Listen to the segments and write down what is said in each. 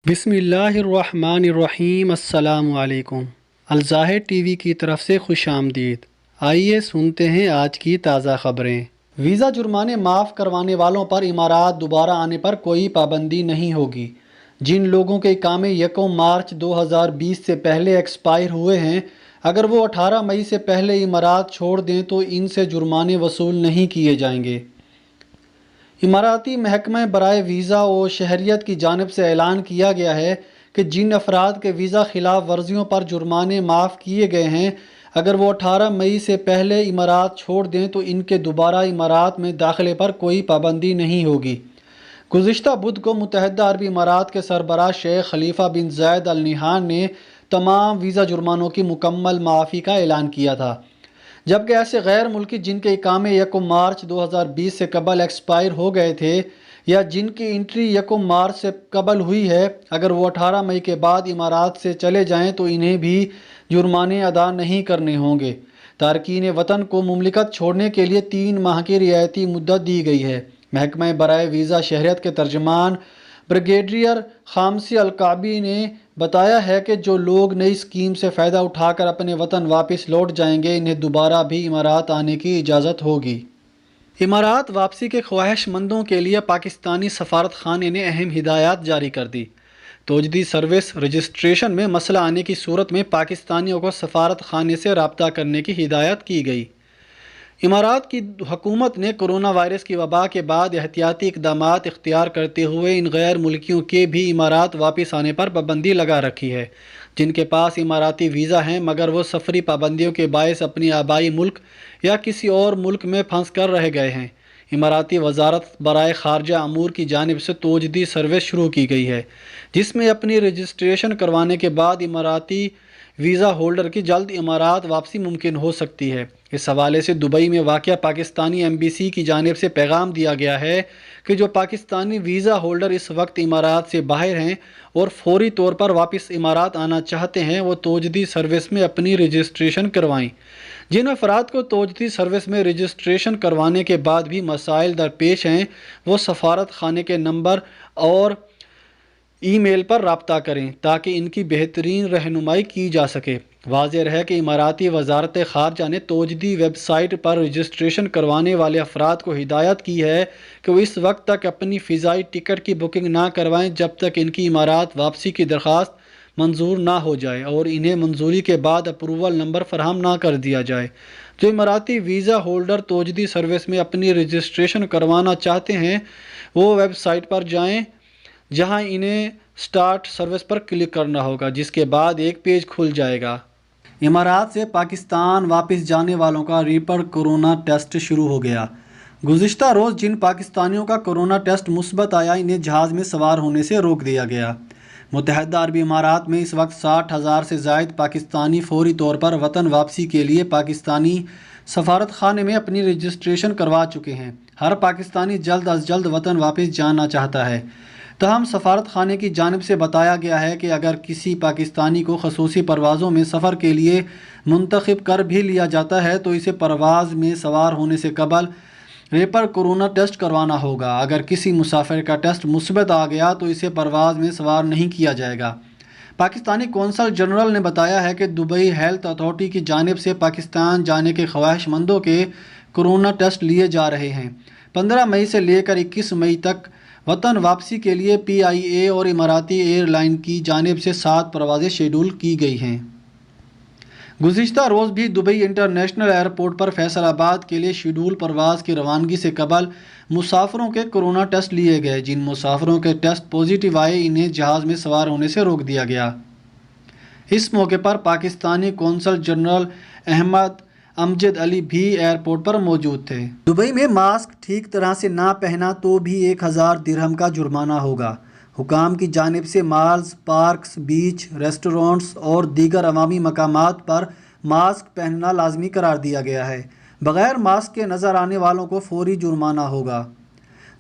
بسم اللہ الرحمن الرحیم۔ السلام علیکم۔ الظاہر ٹی وی کی طرف سے خوش آمدید۔ آئیے سنتے ہیں آج کی تازہ خبریں۔ ویزا جرمانے معاف کروانے والوں پر امارات دوبارہ آنے پر کوئی پابندی نہیں ہوگی۔ جن لوگوں کے اقامے 1 مارچ 2020 سے پہلے ایکسپائر ہوئے ہیں، اگر وہ 18 مئی سے پہلے امارات چھوڑ دیں تو ان سے جرمانے وصول نہیں کیے جائیں گے۔ اماراتی محکمہ برائے ویزا و شہریت کی جانب سے اعلان کیا گیا ہے کہ جن افراد کے ویزا خلاف ورزیوں پر جرمانے معاف کیے گئے ہیں، اگر وہ 18 مئی سے پہلے امارات چھوڑ دیں تو ان کے دوبارہ امارات میں داخلے پر کوئی پابندی نہیں ہوگی۔ گزشتہ بدھ کو متحدہ عرب امارات کے سربراہ شیخ خلیفہ بن زاید ال نہیان نے تمام ویزا جرمانوں کی مکمل معافی کا اعلان کیا تھا، جبکہ ایسے غیر ملکی جن کے اقامے 1 مارچ 2020 سے قبل ایکسپائر ہو گئے تھے یا جن کی انٹری 1 مارچ سے قبل ہوئی ہے، اگر وہ 18 مئی کے بعد امارات سے چلے جائیں تو انہیں بھی جرمانے ادا نہیں کرنے ہوں گے۔ تارکین وطن کو مملکت چھوڑنے کے لیے 3 ماہ کی رعایتی مدت دی گئی ہے۔ محکمہ برائے ویزا شہریت کے ترجمان بریگیڈیئر خامسی الکعبی نے بتایا ہے کہ جو لوگ نئی اسکیم سے فائدہ اٹھا کر اپنے وطن واپس لوٹ جائیں گے، انہیں دوبارہ بھی امارات آنے کی اجازت ہوگی۔ امارات واپسی کے خواہش مندوں کے لیے پاکستانی سفارت خانے نے اہم ہدایات جاری کر دی۔ توجدی سروس رجسٹریشن میں مسئلہ آنے کی صورت میں پاکستانیوں کو سفارت خانے سے رابطہ کرنے کی ہدایت کی گئی۔ امارات کی حکومت نے کرونا وائرس کی وبا کے بعد احتیاطی اقدامات اختیار کرتے ہوئے ان غیر ملکیوں کے بھی امارات واپس آنے پر پابندی لگا رکھی ہے، جن کے پاس اماراتی ویزا ہیں مگر وہ سفری پابندیوں کے باعث اپنی آبائی ملک یا کسی اور ملک میں پھنس کر رہ گئے ہیں۔ اماراتی وزارت برائے خارجہ امور کی جانب سے توجدی سروس شروع کی گئی ہے، جس میں اپنی رجسٹریشن کروانے کے بعد اماراتی ویزا ہولڈر کی جلد امارات واپسی ممکن ہو سکتی ہے۔ اس حوالے سے دبئی میں واقع پاکستانی ایمبیسی کی جانب سے پیغام دیا گیا ہے کہ جو پاکستانی ویزا ہولڈر اس وقت امارات سے باہر ہیں اور فوری طور پر واپس امارات آنا چاہتے ہیں، وہ توجدی سروس میں اپنی رجسٹریشن کروائیں۔ جن افراد کو توجدی سروس میں رجسٹریشن کروانے کے بعد بھی مسائل درپیش ہیں، وہ سفارت خانے کے نمبر اور ای میل پر رابطہ کریں تاکہ ان کی بہترین رہنمائی کی جا سکے۔ واضح رہے کہ اماراتی وزارت خارجہ نے توجدی ویب سائٹ پر رجسٹریشن کروانے والے افراد کو ہدایت کی ہے کہ وہ اس وقت تک اپنی فضائی ٹکٹ کی بکنگ نہ کروائیں جب تک ان کی امارات واپسی کی درخواست منظور نہ ہو جائے اور انہیں منظوری کے بعد اپروول نمبر فراہم نہ کر دیا جائے۔ جو اماراتی ویزا ہولڈر توجدی سروس میں اپنی رجسٹریشن کروانا چاہتے ہیں، وہ ویب سائٹ پر جائیں جہاں انہیں سٹارٹ سروس پر کلک کرنا ہوگا، جس کے بعد ایک پیج کھل جائے گا۔ امارات سے پاکستان واپس جانے والوں کا ریپڈ کورونا ٹیسٹ شروع ہو گیا۔ گزشتہ روز جن پاکستانیوں کا کورونا ٹیسٹ مثبت آیا، انہیں جہاز میں سوار ہونے سے روک دیا گیا۔ متحدہ عرب امارات میں اس وقت 60,000 سے زائد پاکستانی فوری طور پر وطن واپسی کے لیے پاکستانی سفارت خانے میں اپنی رجسٹریشن کروا چکے ہیں۔ ہر پاکستانی جلد از جلد وطن واپس جانا چاہتا ہے، تاہم سفارت خانے کی جانب سے بتایا گیا ہے کہ اگر کسی پاکستانی کو خصوصی پروازوں میں سفر کے لیے منتخب کر بھی لیا جاتا ہے تو اسے پرواز میں سوار ہونے سے قبل ریپڈ کورونا ٹیسٹ کروانا ہوگا۔ اگر کسی مسافر کا ٹیسٹ مثبت آ گیا تو اسے پرواز میں سوار نہیں کیا جائے گا۔ پاکستانی قونصل جنرل نے بتایا ہے کہ دبئی ہیلتھ اتھارٹی کی جانب سے پاکستان جانے کے خواہش مندوں کے کورونا ٹیسٹ لیے جا رہے ہیں۔ 15 مئی سے لے کر 21 مئی تک وطن واپسی کے لیے پی آئی اے اور اماراتی ایئر لائن کی جانب سے 7 پروازیں شیڈول کی گئی ہیں۔ گزشتہ روز بھی دبئی انٹرنیشنل ایئرپورٹ پر فیصل آباد کے لیے شیڈول پرواز کی روانگی سے قبل مسافروں کے کورونا ٹیسٹ لیے گئے۔ جن مسافروں کے ٹیسٹ پازیٹیو آئے، انہیں جہاز میں سوار ہونے سے روک دیا گیا۔ اس موقع پر پاکستانی قونصل جنرل احمد امجد علی بھی ایئرپورٹ پر موجود تھے۔ دبئی میں ماسک ٹھیک طرح سے نہ پہنا تو بھی 1000 درہم کا جرمانہ ہوگا۔ حکام کی جانب سے مالز، پارکس، بیچ، ریسٹورانٹس اور دیگر عوامی مقامات پر ماسک پہننا لازمی قرار دیا گیا ہے۔ بغیر ماسک کے نظر آنے والوں کو فوری جرمانہ ہوگا۔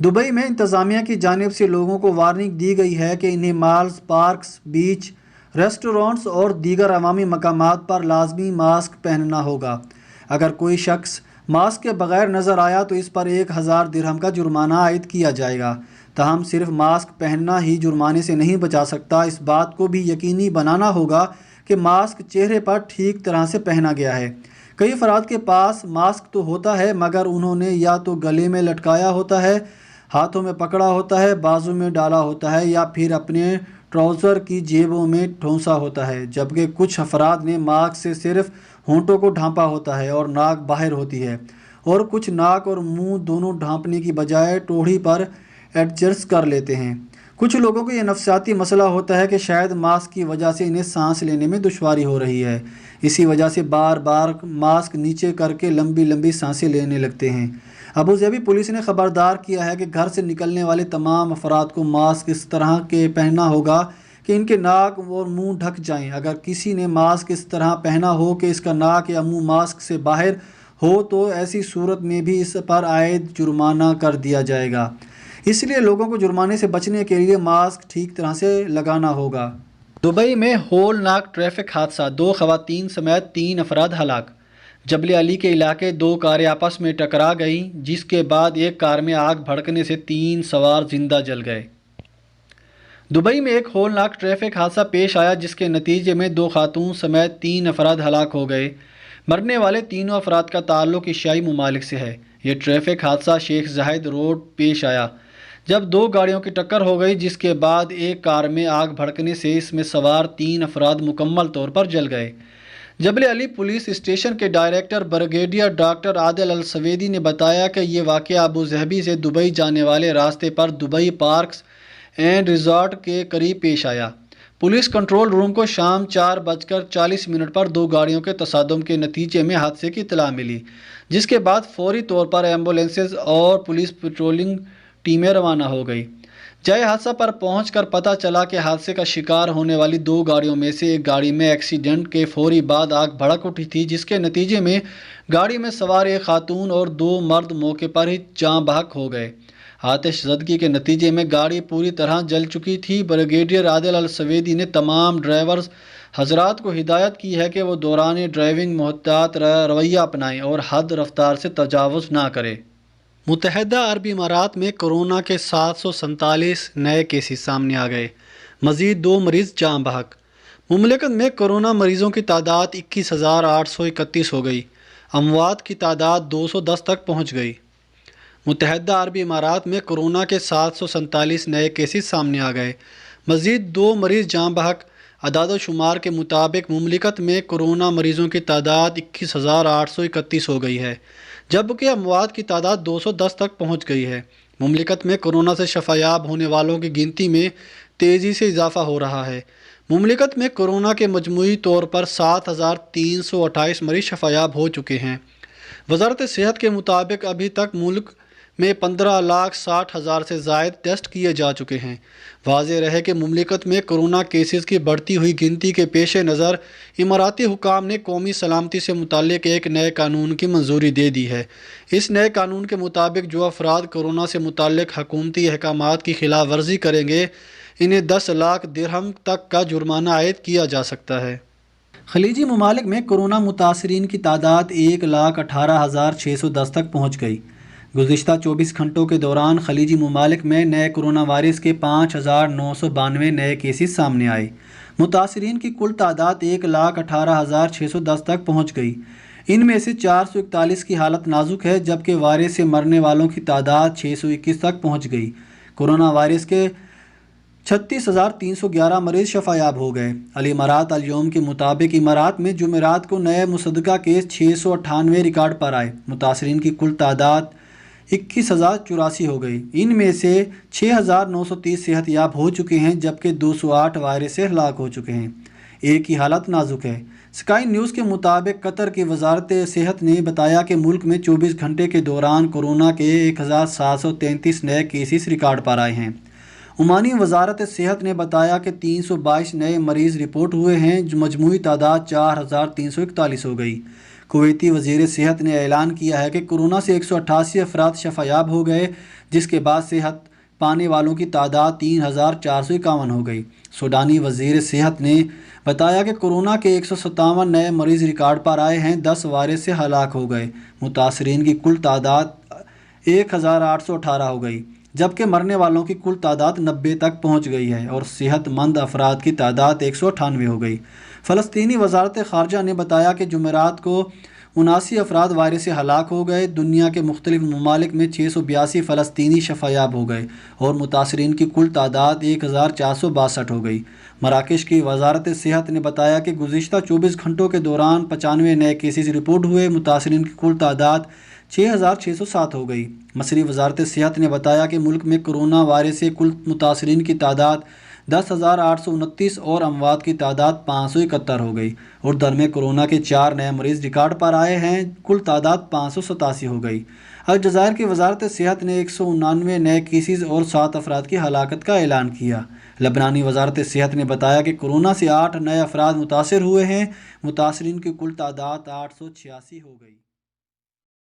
دبئی میں انتظامیہ کی جانب سے لوگوں کو وارننگ دی گئی ہے کہ انہیں مالز، پارکس، بیچ، ریسٹورانٹس اور دیگر عوامی مقامات پر لازمی ماسک پہننا ہوگا۔ اگر کوئی شخص ماسک کے بغیر نظر آیا تو اس پر 1000 درہم کا جرمانہ عائد کیا جائے گا۔ تاہم صرف ماسک پہننا ہی جرمانے سے نہیں بچا سکتا، اس بات کو بھی یقینی بنانا ہوگا کہ ماسک چہرے پر ٹھیک طرح سے پہنا گیا ہے۔ کئی افراد کے پاس ماسک تو ہوتا ہے مگر انہوں نے یا تو گلے میں لٹکایا ہوتا ہے، ہاتھوں میں پکڑا ہوتا ہے، بازو میں ڈالا ہوتا ہے یا پھر اپنے ٹراؤزر کی جیبوں میں ٹھونسا ہوتا ہے، جبکہ کچھ افراد نے ماسک سے صرف ہونٹوں کو ڈھانپا ہوتا ہے اور ناک باہر ہوتی ہے، اور کچھ ناک اور منہ دونوں ڈھانپنے کی بجائے ٹوڑی پر ایڈجسٹ کر لیتے ہیں۔ کچھ لوگوں کو یہ نفسیاتی مسئلہ ہوتا ہے کہ شاید ماسک کی وجہ سے انہیں سانس لینے میں دشواری ہو رہی ہے، اسی وجہ سے بار بار ماسک نیچے کر کے لمبی لمبی سانسیں لینے لگتے ہیں۔ ابوظہبی پولیس نے خبردار کیا ہے کہ گھر سے نکلنے والے تمام افراد کو ماسک اس طرح کے پہننا ہوگا کہ ان کے ناک اور منہ ڈھک جائیں۔ اگر کسی نے ماسک اس طرح پہنا ہو کہ اس کا ناک یا منہ ماسک سے باہر ہو تو ایسی صورت میں بھی اس پر عائد جرمانہ کر دیا جائے گا۔ اس لیے لوگوں کو جرمانے سے بچنے کے لیے ماسک ٹھیک طرح سے لگانا ہوگا۔ دبئی میں ہولناک ٹریفک حادثہ، 2 خواتین سمیت 3 افراد ہلاک۔ جبل علی کے علاقے 2 کاریں آپس میں ٹکرا گئیں، جس کے بعد ایک کار میں آگ بھڑکنے سے 3 سوار زندہ جل گئے۔ دبئی میں ایک ہولناک ٹریفک حادثہ پیش آیا جس کے نتیجے میں 2 خاتون سمیت 3 افراد ہلاک ہو گئے۔ مرنے والے تینوں افراد کا تعلق ایشیائی ممالک سے ہے۔ یہ ٹریفک حادثہ شیخ زاہد روڈ پیش آیا جب 2 گاڑیوں کی ٹکر ہو گئی، جس کے بعد ایک کار میں آگ بھڑکنے سے اس میں سوار 3 افراد مکمل طور پر جل گئے۔ جبل علی پولیس اسٹیشن کے ڈائریکٹر بریگیڈیئر ڈاکٹر عادل السویدی نے بتایا کہ یہ واقعہ ابوظہبی سے دبئی جانے والے راستے پر دبئی پارکس اینڈ ریزارٹ کے قریب پیش آیا۔ پولیس کنٹرول روم کو شام 4:40 پر 2 گاڑیوں کے تصادم کے نتیجے میں حادثے کی اطلاع ملی، جس کے بعد فوری طور پر ایمبولینسز اور پولیس پیٹرولنگ ٹیمیں روانہ ہو گئی۔ جائے حادثہ پر پہنچ کر پتہ چلا کہ حادثے کا شکار ہونے والی 2 گاڑیوں میں سے ایک گاڑی میں ایکسیڈنٹ کے فوری بعد آگ بھڑک اٹھی تھی، جس کے نتیجے میں گاڑی میں سوار ایک خاتون اور 2 مرد موقع پر ہی جاں بحق ہو گئے۔ آتش زدگی کے نتیجے میں گاڑی پوری طرح جل چکی تھی۔ بریگیڈیئر عادل السویدی نے تمام ڈرائیورز حضرات کو ہدایت کی ہے کہ وہ دوران ڈرائیونگ محتاط رویہ اپنائیں اور حد رفتار سے تجاوز نہ کریں۔ متحدہ عرب امارات میں کورونا کے 747 نئے کیسز سامنے آ گئے، مزید 2 مریض جاں بحق۔ مملکت میں کورونا مریضوں کی تعداد 21,831 ہو گئی، اموات کی تعداد 210 تک پہنچ گئی۔ متحدہ عرب امارات میں کورونا کے 747 نئے کیسز سامنے آ گئے، مزید 2 مریض جاں بحق۔ اعداد و شمار کے مطابق مملکت میں کورونا مریضوں کی تعداد 21,831 ہو گئی ہے، جبکہ اموات کی تعداد 210 تک پہنچ گئی ہے۔ مملکت میں کورونا سے شفا یاب ہونے والوں کی گنتی میں تیزی سے اضافہ ہو رہا ہے۔ مملکت میں کورونا کے مجموعی طور پر 7,328 مریض شفا یاب ہو چکے ہیں۔ وزارت صحت کے مطابق ابھی تک ملک میں 15,60,000 سے زائد ٹیسٹ کیے جا چکے ہیں۔ واضح رہے کہ مملکت میں کورونا کیسز کی بڑھتی ہوئی گنتی کے پیش نظر اماراتی حکام نے قومی سلامتی سے متعلق ایک نئے قانون کی منظوری دے دی ہے۔ اس نئے قانون کے مطابق جو افراد کورونا سے متعلق حکومتی احکامات کی خلاف ورزی کریں گے، انہیں 10 لاکھ درہم تک کا جرمانہ عائد کیا جا سکتا ہے۔ خلیجی ممالک میں کورونا متاثرین کی تعداد 1,18,610 تک پہنچ گئی۔ گزشتہ 24 گھنٹوں کے دوران خلیجی ممالک میں نئے کورونا وائرس کے 5,992 نئے کیسز سامنے آئے۔ متاثرین کی کل تعداد 1,18,610 تک پہنچ گئی۔ ان میں سے 441 کی حالت نازک ہے، جبکہ وائرس سے مرنے والوں کی تعداد 621 تک پہنچ گئی۔ کورونا وائرس کے 36,311 مریض شفا یاب ہو گئے۔ الامارات الیوم کے مطابق امارات میں جمعرات کو نئے مصدقہ کیس 698 ریکارڈ پر آئے۔ متاثرین کی کل تعداد 21,084 ہو گئی۔ ان میں سے 6,930 صحت یاب ہو چکے ہیں، جبکہ 208 وائرس سے ہلاک ہو چکے ہیں۔ ایک کی حالت نازک ہے۔ اسکائی نیوز کے مطابق قطر کی وزارت صحت نے بتایا کہ ملک میں 24 گھنٹے کے دوران کورونا کے 1,733 نئے کیسز ریکارڈ پر آئے ہیں۔ عمانی وزارت صحت نے بتایا کہ 322 نئے مریض رپورٹ ہوئے ہیں، جو مجموعی تعداد 4,341 ہو گئی۔ کویتی وزیر صحت نے اعلان کیا ہے کہ کورونا سے 188 افراد شفا یاب ہو گئے، جس کے بعد صحت پانے والوں کی تعداد 3,451 ہو گئی۔ سوڈانی وزیر صحت نے بتایا کہ کورونا کے 157 نئے مریض ریکارڈ پر آئے ہیں، 10 وائرس سے ہلاک ہو گئے۔ متاثرین کی کل تعداد 1,818 ہو گئی، جبکہ مرنے والوں کی کل تعداد 90 تک پہنچ گئی ہے اور صحت مند افراد کی تعداد 198 ہو گئی۔ فلسطینی وزارت خارجہ نے بتایا کہ جمعرات کو 79 افراد وائرس سے ہلاک ہو گئے۔ دنیا کے مختلف ممالک میں 682 فلسطینی شفایاب ہو گئے اور متاثرین کی کل تعداد 1462 ہو گئی۔ مراکش کی وزارت صحت نے بتایا کہ گزشتہ 24 گھنٹوں کے دوران 95 نئے کیسز رپورٹ ہوئے۔ متاثرین کی کل تعداد 6607 ہو گئی۔ مصری وزارت صحت نے بتایا کہ ملک میں کرونا وائرس سے کل متاثرین کی تعداد 10,829 اور اموات کی تعداد 571 ہو گئی اور درمے کورونا کے 4 نئے مریض ریکارڈ پر آئے ہیں۔ کل تعداد 587 ہو گئی۔ الجزائر کی وزارت صحت نے 199 نئے کیسز اور 7 افراد کی ہلاکت کا اعلان کیا۔ لبنانی وزارت صحت نے بتایا کہ کورونا سے 8 نئے افراد متاثر ہوئے ہیں۔ متاثرین کی کل تعداد 886 ہو گئی۔